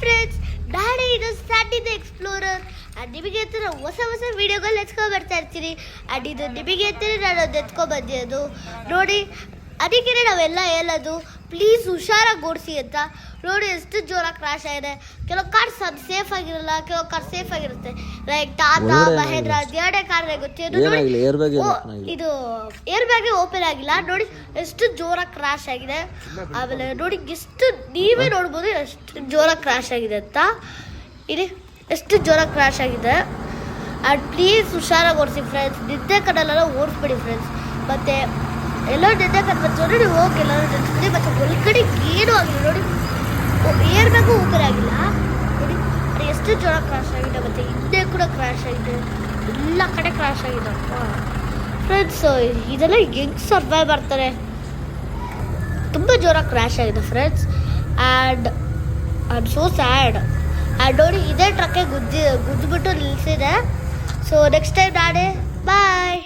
Friends, ನಾಳೆ ಇದು ಸ್ಯಾಟಿ the explorer. ನಿಮಗೆ ಹತ್ರ ಹೊಸ ಹೊಸ ವಿಡಿಯೋಗಳು ಎತ್ಕೊ ಬರ್ತಾ ಇರ್ತೀನಿ. ಆ್ಯಂಡ್ ಇದು ನಿಮಗೆ ಹತ್ರ ನಾನು ಅದು ಎತ್ಕೊ ಬಂದಿರೋದು ನೋಡಿ. ಅದಕ್ಕೆ ನಾವೆಲ್ಲ ಹೇಳೋದು, ಪ್ಲೀಸ್ ಹುಷಾರಾಗಿ ಓಡಿಸಿ ಅಂತ. ನೋಡಿ ಎಷ್ಟು ಜೋರಾಗಿ ಕ್ರಾಶ್ ಆಗಿದೆ. ಕೆಲವು ಕಾರ್ಸ್ ಅದು ಸೇಫ್ ಆಗಿರಲ್ಲ, ಕೆಲವು ಕಾರ್ ಸೇಫ್ ಆಗಿರುತ್ತೆ. ಲೈಕ್ ಟಾಟಾ, ಮಹೇಂದ್ರ, ಎರಡೇ ಕಾರ್ ಗೊತ್ತಿರೋದು. ಇದು ಏರ್ ಬ್ಯಾಗೆ ಓಪನ್ ಆಗಿಲ್ಲ ನೋಡಿ, ಎಷ್ಟು ಜೋರಾಗಿ ಕ್ರಾಶ್ ಆಗಿದೆ. ಆಮೇಲೆ ನೋಡಿ ಎಷ್ಟು ನೀವೇ ನೋಡ್ಬೋದು ಎಷ್ಟು ಜೋರಾಗಿ ಕ್ರಾಶ್ ಆಗಿದೆ ಅಂತ. ಇಲ್ಲಿ ಎಷ್ಟು ಜೋರಾಗಿ ಕ್ರಾಶ್ ಆಗಿದೆ. ಆ್ಯಂಡ್ ಪ್ಲೀಸ್ ಹುಷಾರಾಗಿ ಓಡಿಸಿ ಫ್ರೆಂಡ್ಸ್. ನಿದ್ದೆ ಕಡೆಯಲ್ಲೆಲ್ಲ ಓಡಿಸ್ಬೇಡಿ ಫ್ರೆಂಡ್ಸ್. ಮತ್ತು ಎಲ್ಲೋ ನಿದ್ದೆ ಕಟ್ಬತ್ತು ನೋಡಿ, ಹೋಗಿ ಎಲ್ಲರೂ ನೆನ್ಸ್ಬಿಡಿ. ಮತ್ತು ಒಳಗಡೆ ಏನೂ ಆಗಿಲ್ಲ ನೋಡಿ, ಏರ್ ಬ್ಯಾಗು ಓಪನ್ ಆಗಿಲ್ಲ ನೋಡಿ. ಅದು ಎಷ್ಟು ಜೋರಾಗಿ ಕ್ರಾಶ್ ಆಗಿದೆ. ಮತ್ತು ಹಿಂದೆ ಕೂಡ ಕ್ರಾಶ್ ಆಗಿದೆ, ಎಲ್ಲ ಕಡೆ ಕ್ರಾಶ್ ಆಗಿದೆ ಫ್ರೆಂಡ್ಸ್. ಇದೆಲ್ಲ ಹೆಂಗೆ ಸರ್ವೈವ್ ಮಾಡ್ತಾರೆ, ತುಂಬ ಜೋರಾಗಿ ಕ್ರ್ಯಾಶ್ ಆಗಿದೆ friends. And so sad. And ನೋಡಿ ಇದೇ ಟ್ರಕ್ಕೆ ಗುದ್ದಿಬಿಟ್ಟು ನಿಲ್ಲಿಸಿದೆ. ಸೊ ನೆಕ್ಸ್ಟ್ ಟೈಮ್ ನಾಳೆ ಬಾಯ್.